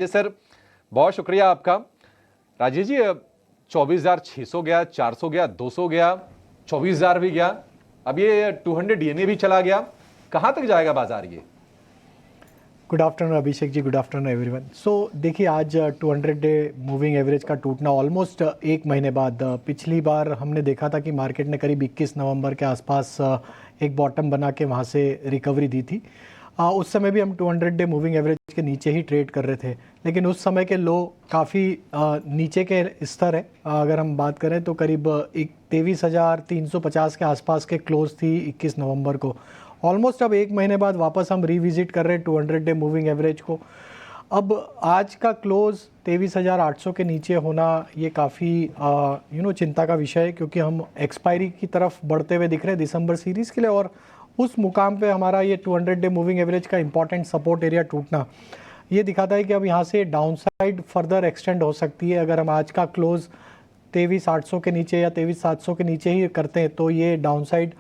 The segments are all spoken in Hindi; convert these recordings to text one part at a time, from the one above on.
जी सर, बहुत शुक्रिया आपका। राजेश जी, 24,600 गया, 400 गया, 200 गया, 24,000 भी गया, अब ये 200 डीएनए भी चला गया। कहां तक जाएगा बाजार ये? Good afternoon Abhishek ji, good afternoon everyone. सो देखिए, आज 200 डे मूविंग एवरेज का टूटना ऑलमोस्ट एक महीने बाद। पिछली बार हमने देखा था कि मार्केट ने करीब 21 नवंबर के आसपास एक बॉटम बना के वहाँ से रिकवरी दी थी। उस समय भी हम 200 डे मूविंग एवरेज के नीचे ही ट्रेड कर रहे थे, लेकिन उस समय के लो काफ़ी नीचे के स्तर है। अगर हम बात करें तो करीब 23,350 के आसपास के क्लोज थी 21 नवंबर को। ऑलमोस्ट अब एक महीने बाद वापस हम रिविजिट कर रहे हैं 200 डे मूविंग एवरेज को। अब आज का क्लोज 23,800 के नीचे होना ये काफ़ी चिंता का विषय है, क्योंकि हम एक्सपायरी की तरफ बढ़ते हुए दिख रहे हैं दिसंबर सीरीज़ के लिए, और उस मुकाम पे हमारा ये 200 डे मूविंग एवरेज का इंपॉर्टेंट सपोर्ट एरिया टूटना ये दिखाता है कि अब यहाँ से डाउनसाइड फर्दर एक्सटेंड हो सकती है। अगर हम आज का क्लोज 23,800 के नीचे या 23,700 के नीचे ही करते हैं तो ये डाउनसाइड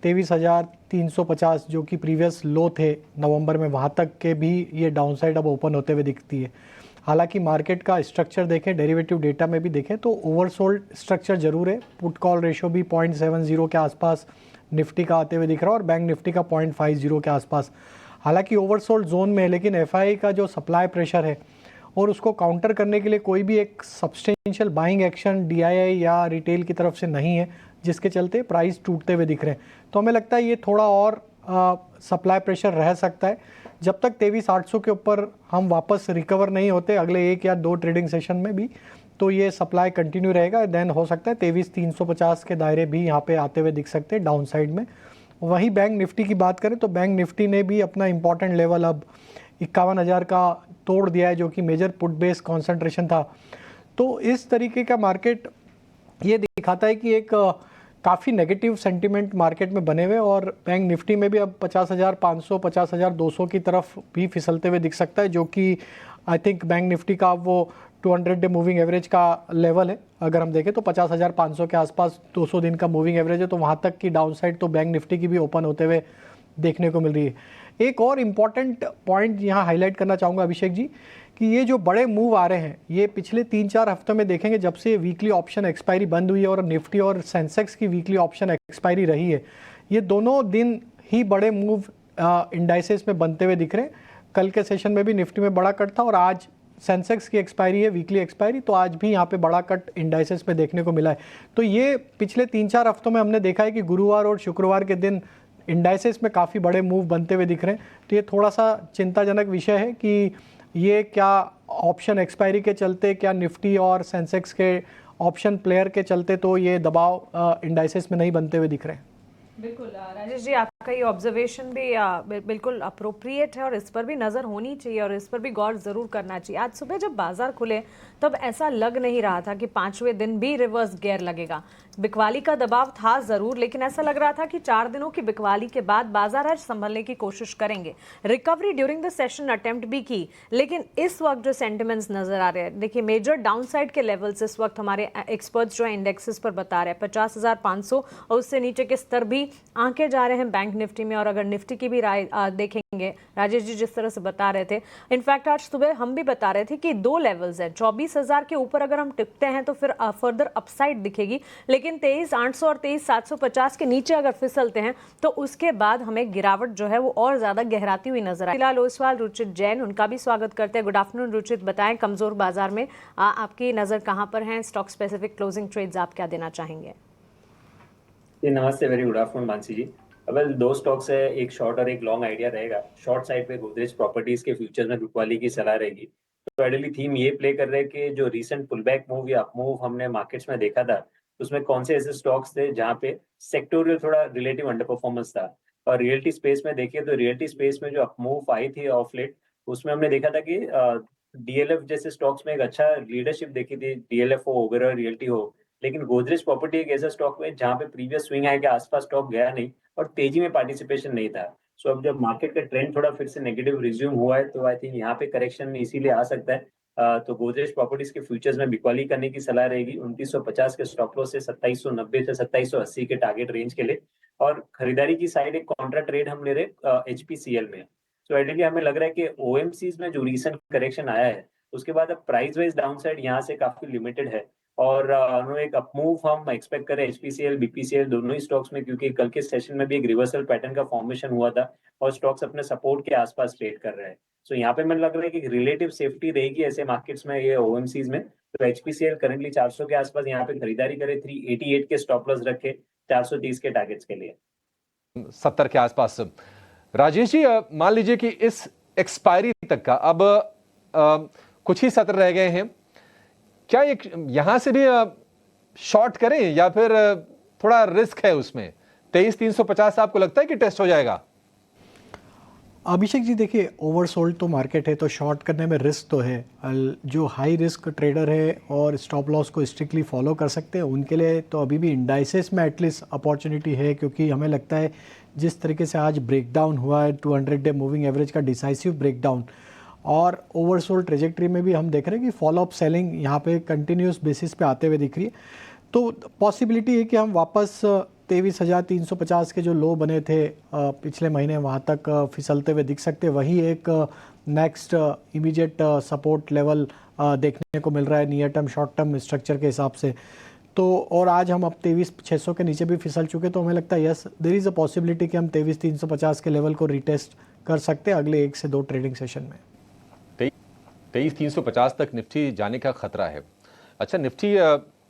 23,350 जो कि प्रीवियस लो थे नवंबर में, वहाँ तक के भी ये डाउनसाइड अब ओपन होते हुए दिखती है। हालांकि मार्केट का स्ट्रक्चर देखें, डेरिवेटिव डेटा में भी देखें तो ओवरसोल्ड स्ट्रक्चर जरूर है। पुट कॉल रेशो भी 0.70 के आसपास निफ्टी का आते हुए दिख रहा है और बैंक निफ्टी का 0.50 के आसपास। हालांकि ओवरसोल्ड जोन में है, लेकिन एफआई का जो सप्लाई प्रेशर है और उसको काउंटर करने के लिए कोई भी एक सब्सटेंशियल बाइंग एक्शन डीआईआई या रिटेल की तरफ से नहीं है, जिसके चलते प्राइस टूटते हुए दिख रहे हैं। तो हमें लगता है ये थोड़ा और सप्लाई प्रेशर रह सकता है जब तक 23,800 के ऊपर हम वापस रिकवर नहीं होते अगले एक या दो ट्रेडिंग सेशन में भी, तो ये सप्लाई कंटिन्यू रहेगा। देन हो सकता है 23,350 के दायरे भी यहाँ पे आते हुए दिख सकते हैं डाउन साइड में। वहीं बैंक निफ्टी की बात करें तो बैंक निफ्टी ने भी अपना इंपॉर्टेंट लेवल अब 51,000 का तोड़ दिया है, जो कि मेजर पुट बेस कॉन्सेंट्रेशन था। तो इस तरीके का मार्केट ये दिखाता है कि एक काफ़ी नेगेटिव सेंटिमेंट मार्केट में बने हुए, और बैंक निफ्टी में भी अब 50,500 50,200 की तरफ भी फिसलते हुए दिख सकता है, जो कि आई थिंक बैंक निफ्टी का वो 200 डे मूविंग एवरेज का लेवल है। अगर हम देखें तो 50,500 के आसपास 200 दिन का मूविंग एवरेज है, तो वहाँ तक की डाउन साइड तो बैंक निफ्टी की भी ओपन होते हुए देखने को मिल रही है। एक और इम्पॉर्टेंट पॉइंट यहाँ हाईलाइट करना चाहूँगा अभिषेक जी, कि ये जो बड़े मूव आ रहे हैं ये पिछले 3-4 हफ्तों में देखेंगे, जब से वीकली ऑप्शन एक्सपायरी बंद हुई है और निफ्टी और सेंसेक्स की वीकली ऑप्शन एक्सपायरी रही है, ये दोनों दिन ही बड़े मूव इंडाइसेस में बनते हुए दिख रहे हैं। कल के सेशन में भी निफ्टी में बड़ा कट था, और आज सेंसेक्स की एक्सपायरी है, वीकली एक्सपायरी, तो आज भी यहाँ पे बड़ा कट इंडाइसेस में देखने को मिला है। तो ये पिछले 3-4 हफ्तों में हमने देखा है कि गुरुवार और शुक्रवार के दिन इंडाइसेस में काफ़ी बड़े मूव बनते हुए दिख रहे हैं। तो ये थोड़ा सा चिंताजनक विषय है कि ये क्या ऑप्शन एक्सपायरी के चलते, क्या निफ्टी और सेंसेक्स के ऑप्शन प्लेयर के चलते तो ये दबाव इंडाइसेस में नहीं बनते हुए दिख रहे हैं। बिल्कुल राजेश जी, आपका ये ऑब्जर्वेशन भी बिल्कुल अप्रोप्रिएट है और इस पर भी नज़र होनी चाहिए और इस पर भी गौर ज़रूर करना चाहिए। आज सुबह जब बाजार खुले तब ऐसा लग नहीं रहा था कि 5वें दिन भी रिवर्स गियर लगेगा। बिकवाली का दबाव था ज़रूर, लेकिन ऐसा लग रहा था कि 4 दिनों की बिकवाली के बाद बाजार आज संभलने की कोशिश करेंगे। Recovery during the session attempt भी की, लेकिन इस वक्त जो सेंटिमेंट्स नज़र आ रहे हैं, देखिए मेजर डाउनसाइड के लेवल्स इस वक्त हमारे एक्सपर्ट्स जो है इंडेक्सेस पर बता रहे हैं 50,500 और उससे नीचे के स्तर भी आंके जा रहे हैं बैंक निफ्टी में। और अगर निफ्टी की भी राय देखेंगे, राजेश जी जिस तरह से बता रहे थे, इनफैक्ट आज सुबह हम भी बता रहे थे कि 2 लेवल्स हैं। 24,000 के ऊपर अगर हम टिकते हैं तो फिर फर्दर अपसाइड दिखेगी, लेकिन 23,800 और 23,750 के नीचे अगर फिसलते हैं तो उसके बाद हमें गिरावट जो है वो और ज्यादा गहराती हुई नजर आई। फिलहाल ओसवाल रुचित जैन, उनका भी स्वागत करते हैं। गुड आफ्टरनून रुचित, बताएं कमजोर बाजार में आपकी नजर कहां पर है? स्टॉक स्पेसिफिक क्लोजिंग ट्रेड्स आप क्या देना चाहेंगे? नमस्ते, वेरी गुड आफ्टरनून मानसी जी। वेल, 2 स्टॉक्स है, एक शॉर्ट और एक लॉन्ग आइडिया रहेगा। शॉर्ट साइड पे गोदरेज प्रॉपर्टीज के फ्यूचर्स में बिकवाली की सलाह रहेगी। तो आइडियली थीम ये प्ले कर रहे हैं कि जो रीसेंट पुलबैक मूव या अप मूव हमने मार्केट्स में देखा था, उसमें कौन से ऐसे स्टॉक्स थे जहाँ पे सेक्टोरियल थोड़ा रिलेटिव अंडर परफॉर्मेंस था। और रियल्टी स्पेस में देखिए तो रियल्टी स्पेस में जो अप मूव आई थी ऑफ लेट, उसमें हमने देखा था कि डीएलएफ जैसे स्टॉक्स में एक अच्छा लीडरशिप देखी थी, डीएलएफ हो, ओबेरॉय रियल्टी हो। लेकिन गोदरेज प्रॉपर्टी एक ऐसा स्टॉक है जहां पे प्रीवियस स्विंग हाई के आसपास स्टॉक गया नहीं और तेजी में पार्टिसिपेशन नहीं था। सो अब जब मार्केट का ट्रेंड थोड़ा फिर से नेगेटिव रिज्यूम हुआ है तो आई थिंक यहाँ पे करेक्शन इसीलिए आ सकता है। तो गोदरेज प्रॉपर्टीज के फ्यूचर्स में बिकवाली करने की सलाह रहेगी 2950 के स्टॉप लॉस से 2790 से 2780 के टारगेट रेंज के लिए। और खरीदारी की साइड एक कॉन्ट्रा ट्रेड हम ले रहे एचपीसीएल में। सो आइडियली हमें लग रहा है कि ओएमसीज में जो रिसेंट करेक्शन आया है उसके बाद अब प्राइस वाइज डाउनसाइड यहाँ से काफी लिमिटेड है और एक अपमूव हम एक्सपेक्ट करें एचपीसीएल बीपीसीएल दोनों ही स्टॉक्स में, क्योंकि कल के सेशन में भी एक रिवर्सल पैटर्न का फॉर्मेशन हुआ था और स्टॉक्स अपने सपोर्ट के आसपास ट्रेड कर रहे हैं। सो यहाँ पे मुझे लग रहा है कि रिलेटिव सेफ्टी रहेगी ऐसे मार्केट्स में, ये ओएमसीज में। तो एचपीसीएल करंटली 400 के आसपास यहाँ पे खरीदारी करे, 388 के स्टॉप लॉस रखे 430 के टारगेट्स के लिए, 70 के आसपास। राजेश जी, मान लीजिए कि इस एक्सपायरी तक का अब कुछ ही सत्र रह गए हैं, क्या एक यहां से भी शॉर्ट करें या फिर थोड़ा रिस्क है उसमें? 23,350 आपको लगता है कि टेस्ट हो जाएगा? अभिषेक जी देखिए, ओवरसोल्ड तो मार्केट है तो शॉर्ट करने में रिस्क तो है। जो हाई रिस्क ट्रेडर है और स्टॉप लॉस को स्ट्रिक्टली फॉलो कर सकते हैं उनके लिए तो अभी भी इंडाइसेस में एटलीस्ट अपॉर्चुनिटी है, क्योंकि हमें लगता है जिस तरीके से आज ब्रेकडाउन हुआ है 200 डे मूविंग एवरेज का डिसाइसिव ब्रेकडाउन, और ओवरसोल्ड ट्रेजेक्ट्री में भी हम देख रहे हैं कि फॉलो अप सेलिंग यहाँ पे कंटिन्यूस बेसिस पे आते हुए दिख रही है। तो पॉसिबिलिटी है कि हम वापस 23,350 के जो लो बने थे पिछले महीने वहाँ तक फिसलते हुए दिख सकते हैं। वही एक नेक्स्ट इमीडिएट सपोर्ट लेवल देखने को मिल रहा है near term short term structure के हिसाब से। तो और आज हम अब 23,600 के नीचे भी फिसल चुके, तो हमें लगता है yes there is a possibility कि हम 23,350 के लेवल को रिटेस्ट कर सकते हैं अगले 1 से 2 ट्रेडिंग सेशन में। 23,350 तक निफ्टी जाने का खतरा है। अच्छा, निफ्टी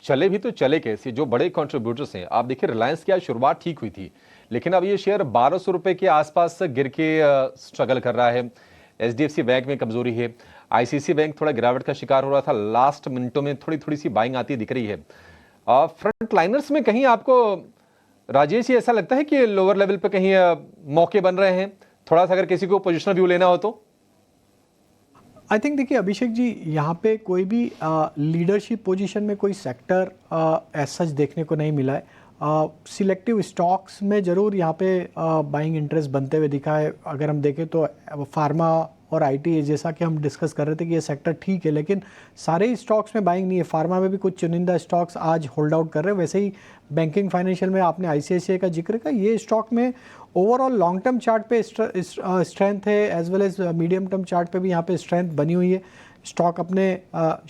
चले भी तो चले कैसे? जो बड़े कंट्रीब्यूटर्स हैं, आप देखिए रिलायंस की आज शुरुआत ठीक हुई थी, लेकिन अब ये शेयर 1200 रुपए के आसपास गिर के स्ट्रगल कर रहा है। एचडीएफसी बैंक में कमजोरी है, आईसीसी बैंक थोड़ा गिरावट का शिकार हो रहा था, लास्ट मिनटों में थोड़ी सी बाइंग आती दिख रही है। फ्रंट लाइनर्स में कहीं आपको राजेश जी ऐसा लगता है कि लोअर लेवल पे कहीं मौके बन रहे हैं? थोड़ा सा अगर किसी को पोजिशनल व्यू लेना हो तो आई थिंक देखिए अभिषेक जी, यहाँ पे कोई भी लीडरशिप पोजीशन में कोई सेक्टर एज सच देखने को नहीं मिला है। सिलेक्टिव स्टॉक्स में ज़रूर यहाँ पे बाइंग इंटरेस्ट बनते हुए दिखा है। अगर हम देखें तो फार्मा और आईटी, जैसा कि हम डिस्कस कर रहे थे कि ये सेक्टर ठीक है, लेकिन सारे ही स्टॉक्स में बाइंग नहीं है। फार्मा में भी कुछ चुनिंदा स्टॉक्स आज होल्ड आउट कर रहे हैं। वैसे ही बैंकिंग फाइनेंशियल में आपने आईसीआईसीआई का जिक्र किया, ये स्टॉक में ओवरऑल लॉन्ग टर्म चार्ट पे स्ट्रेंथ है, as well as medium term chart पे भी यहाँ पे स्ट्रेंथ बनी हुई है। स्टॉक अपने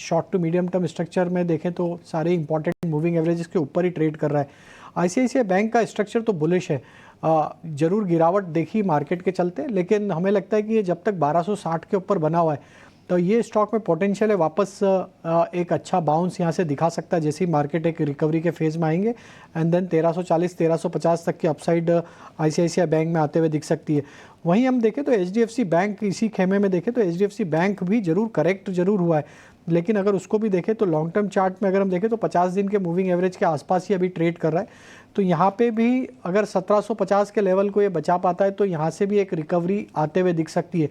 short to medium term structure में देखें तो सारे इंपॉर्टेंट मूविंग एवरेजेस के ऊपर ही ट्रेड कर रहा है। आईसीआईसीआई बैंक का स्ट्रक्चर तो बुलिश है, जरूर गिरावट देखी मार्केट के चलते, लेकिन हमें लगता है कि ये जब तक 1260 के ऊपर बना हुआ है तो ये स्टॉक में पोटेंशियल है वापस एक अच्छा बाउंस यहाँ से दिखा सकता है जैसे ही मार्केट एक रिकवरी के फेज में आएंगे, एंड देन 1340 1350 तक की अपसाइड आईसीआईसीआई बैंक में आते हुए दिख सकती है। वहीं हम देखें तो एचडीएफसी बैंक, इसी खेमे में देखें तो एचडीएफसी बैंक भी जरूर करेक्ट जरूर हुआ है, लेकिन अगर उसको भी देखें तो लॉन्ग टर्म चार्ट में अगर हम देखें तो 50 दिन के मूविंग एवरेज के आसपास ही अभी ट्रेड कर रहा है। तो यहाँ पे भी अगर 1750 के लेवल को ये बचा पाता है तो यहाँ से भी एक रिकवरी आते हुए दिख सकती है।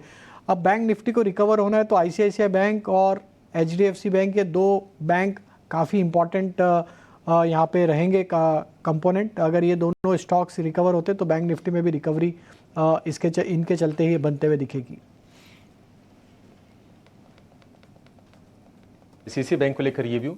अब बैंक निफ्टी को रिकवर होना है तो आईसीआईसीआई बैंक और एचडीएफसी बैंक, ये दो बैंक काफ़ी इंपॉर्टेंट यहाँ पे रहेंगे का कंपोनेंट। अगर ये दोनों स्टॉक्स रिकवर होते तो बैंक निफ्टी में भी रिकवरी इनके चलते ही बनते हुए दिखेगी। सीसी बैंक को लेकर ये व्यू